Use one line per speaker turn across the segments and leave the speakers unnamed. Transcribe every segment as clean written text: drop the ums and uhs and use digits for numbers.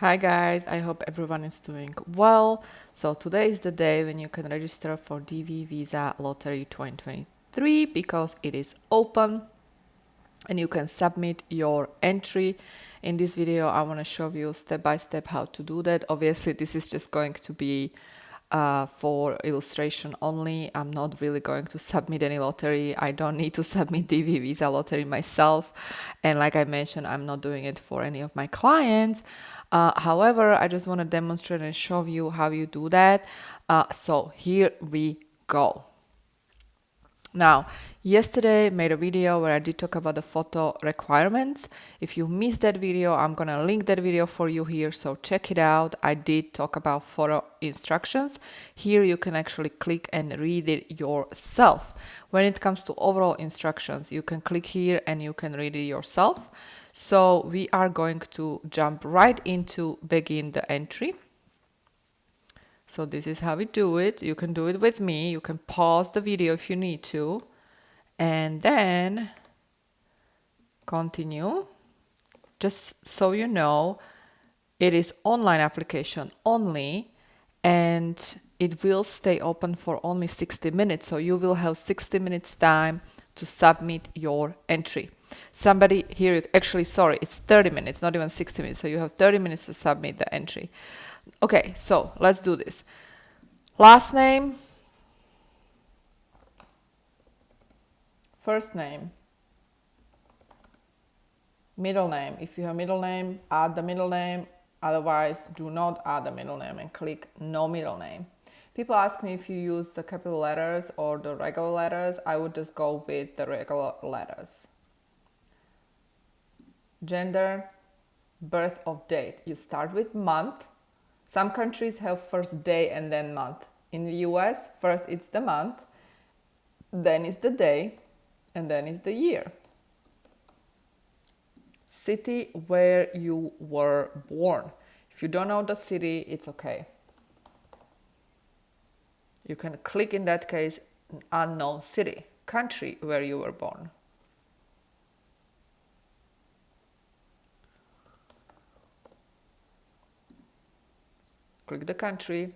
Hi guys, I hope everyone is doing well. So today is the day when you can register for DV Visa Lottery 2023 because it is open and you can submit your entry. In this video, I want to show you step by step how to do that. Obviously, this is just going to be for illustration only. I'm not really going to submit any lottery. I don't need to submit DV Visa Lottery myself. And like I mentioned, I'm not doing it for any of my clients. However, I just want to demonstrate and show you how you do that. So here we go. Now, yesterday made a video where I did talk about the photo requirements. If you missed that video, I'm gonna link that video for you here, so check it out. I did talk about photo instructions. Here you can actually click and read it yourself. When it comes to overall instructions, you can click here and you can read it yourself. So we are going to jump right into begin the entry. So this is how we do it. You can do it with me. You can pause the video if you need to, and then continue. Just so you know, it is online application only, and it will stay open for only 60 minutes. So you will have 60 minutes time to submit your entry. Somebody here, actually, sorry, it's 30 minutes, not even 60 minutes. So you have 30 minutes to submit the entry. Okay, so let's do this. Last name, first name, middle name. If you have middle name, add the middle name. Otherwise, do not add the middle name and click no middle name. People ask me if you use the capital letters or the regular letters. I would just go with the regular letters. Gender, birth of date. You start with month. Some countries have first day and then month. In the US, first it's the month, then it's the day, and then it's the year. City where you were born. If you don't know the city, it's okay. You can click in that case unknown city, country where you were born. Click the country,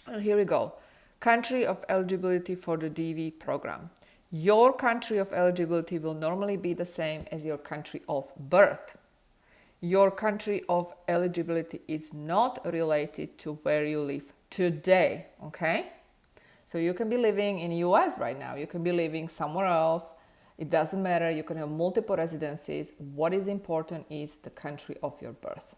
and here we go. Country of eligibility for the DV program. Your country of eligibility will normally be the same as your country of birth. Your country of eligibility is not related to where you live today, okay? So you can be living in US right now, you can be living somewhere else. It doesn't matter, you can have multiple residencies. What is important is the country of your birth.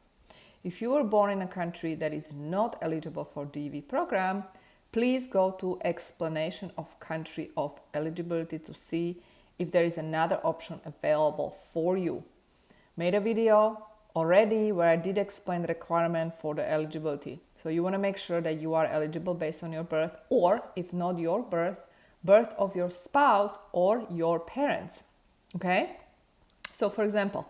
If you were born in a country that is not eligible for DV program, please go to explanation of country of eligibility to see if there is another option available for you. Made a video already where I did explain the requirement for the eligibility. So you want to make sure that you are eligible based on your birth, or if not your birth of your spouse or your parents. Okay? So for example,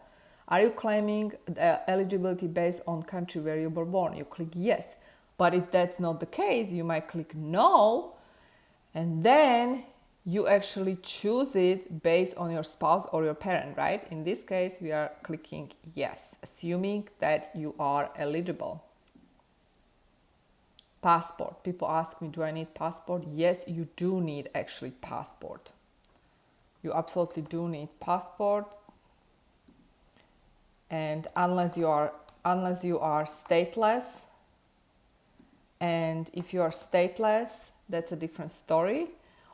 are you claiming the eligibility based on country where you were born? You click yes. But if that's not the case, you might click no, and then you actually choose it based on your spouse or your parent, right? In this case, we are clicking yes, assuming that you are eligible. Passport. People ask me, do I need passport? Yes, you do need actually passport. You absolutely do need passport. And unless you are stateless, and if you are stateless, that's a different story.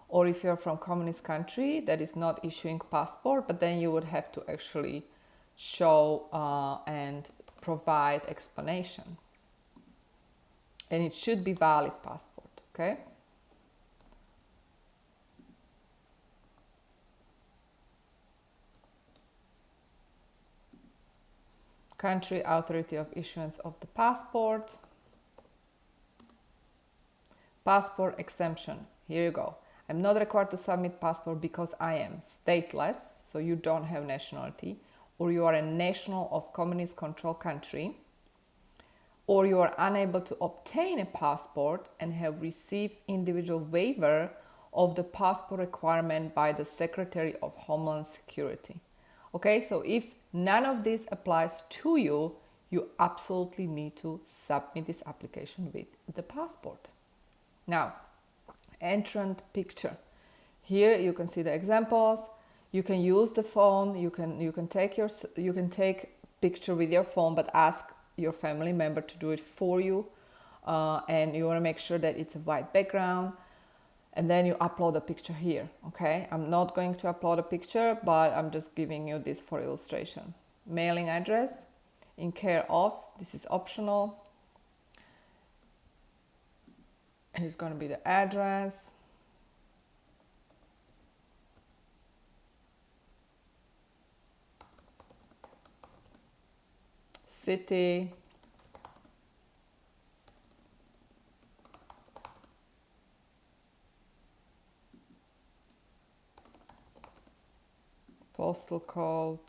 Or if you're from communist country that is not issuing passport, but then you would have to actually show and provide explanation. And it should be valid passport, okay? Country authority of issuance of the passport. Passport exemption. Here you go. I'm not required to submit passport because I am stateless, so you don't have nationality, or you are a national of communist control country, or you are unable to obtain a passport and have received individual waiver of the passport requirement by the Secretary of Homeland Security. Okay, so if none of this applies to you, you absolutely need to submit this application with the passport. Now, entrant picture. Here you can see the examples. You can use the phone. You can take picture with your phone, but ask your family member to do it for you. And you want to make sure that it's a white background. And then you upload a picture here. Okay, I'm not going to upload a picture, but I'm just giving you this for illustration. Mailing address in care of. This is optional. And it's going to be the address. City. Postal code.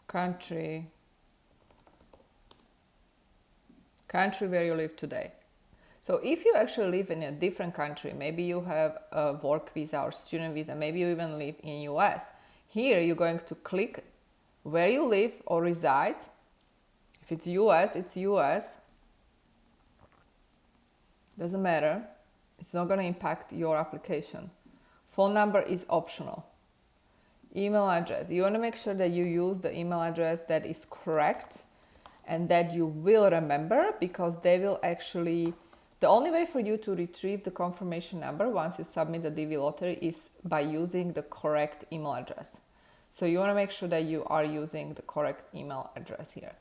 Country where you live today. So if you actually live in a different country, maybe you have a work visa or student visa, maybe you even live in US, here you're going to click where you live or reside. If it's US, it's US. Doesn't matter. It's not going to impact your application. Phone number is optional. Email address. You want to make sure that you use the email address that is correct and that you will remember, because they will actually, the only way for you to retrieve the confirmation number once you submit the DV lottery is by using the correct email address. So you want to make sure that you are using the correct email address here.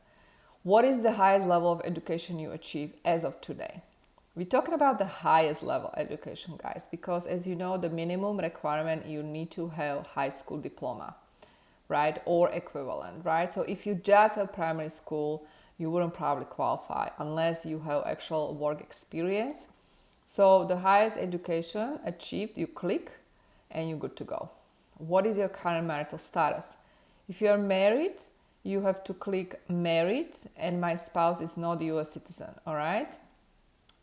What is the highest level of education you achieve as of today? We're talking about the highest level education, guys, because as you know, the minimum requirement, you need to have high school diploma, right? Or equivalent, right? So if you just have primary school, you wouldn't probably qualify unless you have actual work experience. So the highest education achieved, you click and you're good to go. What is your current marital status? If you are married, you have to click married and my spouse is not a US citizen, all right?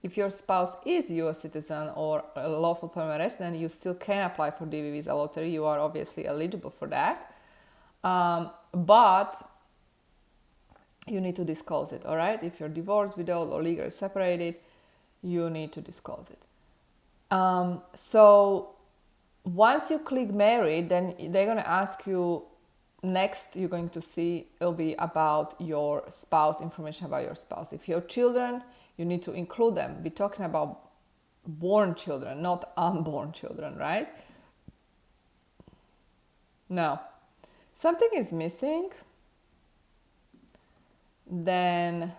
If your spouse is a US citizen or a lawful permanent resident, you still can apply for DV visa lottery. You are obviously eligible for that. But you need to disclose it, all right? If you're divorced, widowed, or legally separated, you need to disclose it. So once you click married, then they're going to ask you, next you're going to see, it'll be about your spouse, information about your spouse. If you have children, you need to include them. We're talking about born children, not unborn children, right? Now, something is missing, then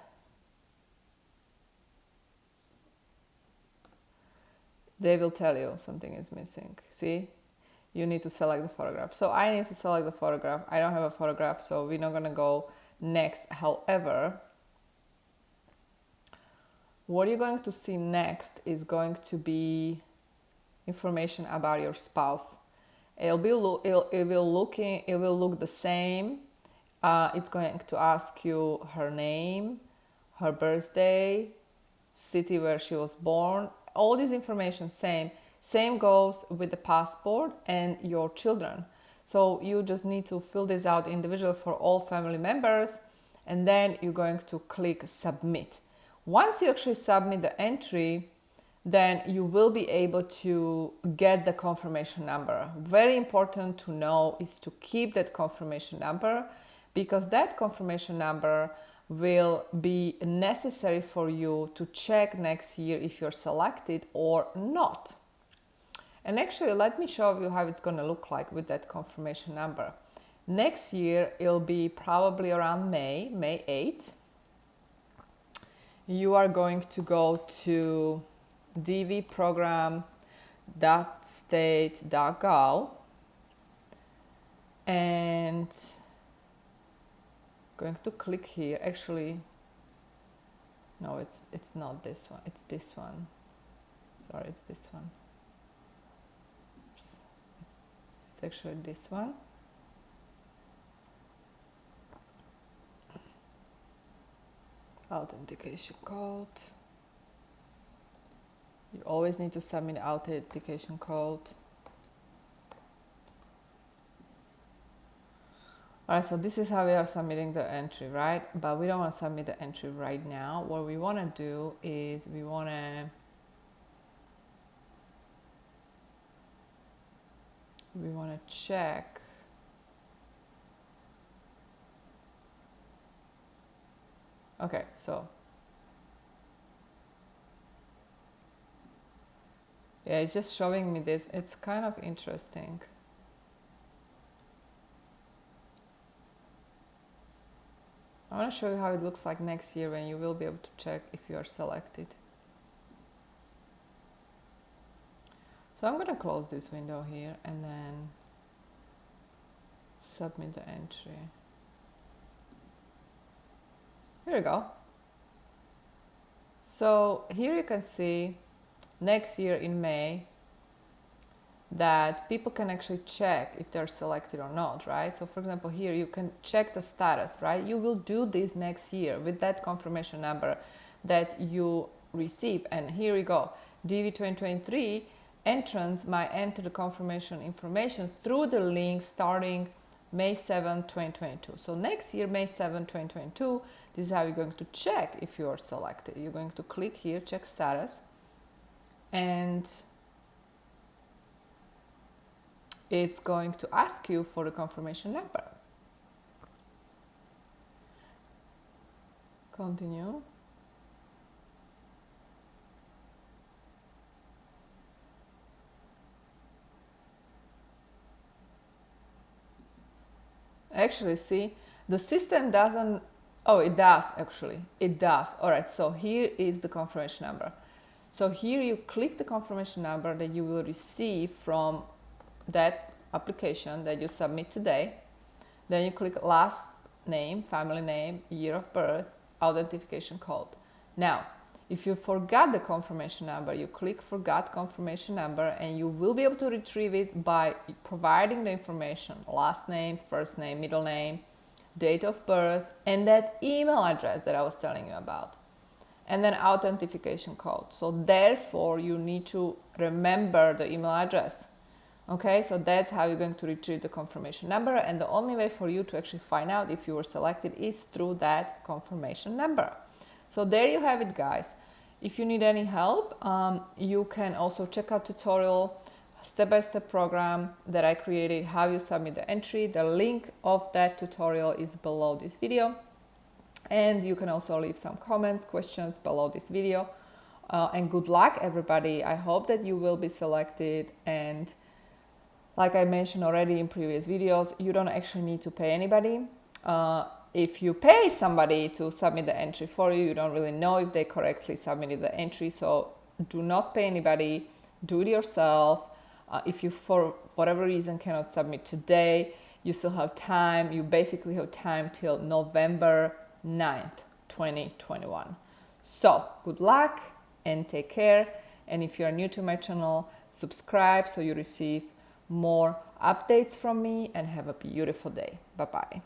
they will tell you something is missing. See? You need to select the photograph. So I need to select the photograph. I don't have a photograph, so we're not going to go next. However, what you're going to see next is going to be information about your spouse. It will look the same. It's going to ask you her name, her birthday, city where she was born. All this information same. Same goes with the passport and your children. So you just need to fill this out individually for all family members, and then you're going to click submit. Once you actually submit the entry, then you will be able to get the confirmation number. Very important to know is to keep that confirmation number, because that confirmation number will be necessary for you to check next year if you're selected or not. And actually, let me show you how it's going to look like with that confirmation number. Next year, it'll be probably around May 8th. You are going to go to dvprogram.state.gov and going to click here. Actually, no, it's not this one. It's this one. Sorry, it's this one. It's actually this one. Authentication code. You always need to submit the authentication code. All right, so this is how we are submitting the entry, right? But we don't want to submit the entry right now. What we want to do is we want to check. Okay, so yeah, it's just showing me this. It's kind of interesting. I want to show you how it looks like next year when you will be able to check if you are selected. So I'm going to close this window here and then submit the entry. Here we go. So here you can see next year in May that people can actually check if they're selected or not, right? So for example, here you can check the status, right? You will do this next year with that confirmation number that you receive. And here we go. DV 2023 entrants might enter the confirmation information through the link starting May 7, 2022. So next year, May 7, 2022, this is how you're going to check if you are selected. You're going to click here, check status, and it's going to ask you for the confirmation number. Continue. Actually, see, the system doesn't, oh, it does actually, it does. All right, so here is the confirmation number. So here you click the confirmation number that you will receive from that application that you submit today. Then you click last name, family name, year of birth, identification code. Now, if you forgot the confirmation number, you click forgot confirmation number and you will be able to retrieve it by providing the information, last name, first name, middle name, date of birth, and that email address that I was telling you about. And then authentication code. So therefore you need to remember the email address. Okay, so that's how you're going to retrieve the confirmation number, and the only way for you to actually find out if you were selected is through that confirmation number. So there you have it, guys. If you need any help, you can also check out tutorial, step-by-step program that I created, how you submit the entry. The link of that tutorial is below this video. And you can also leave some comments, questions below this video. And good luck, everybody. I hope that you will be selected. And like I mentioned already in previous videos, you don't actually need to pay anybody. If you pay somebody to submit the entry for you, you don't really know if they correctly submitted the entry. So do not pay anybody, do it yourself. If you, for whatever reason, cannot submit today, you still have time. You basically have time till November 9th, 2021. So good luck and take care. And if you are new to my channel, subscribe so you receive more updates from me, and have a beautiful day. Bye-bye.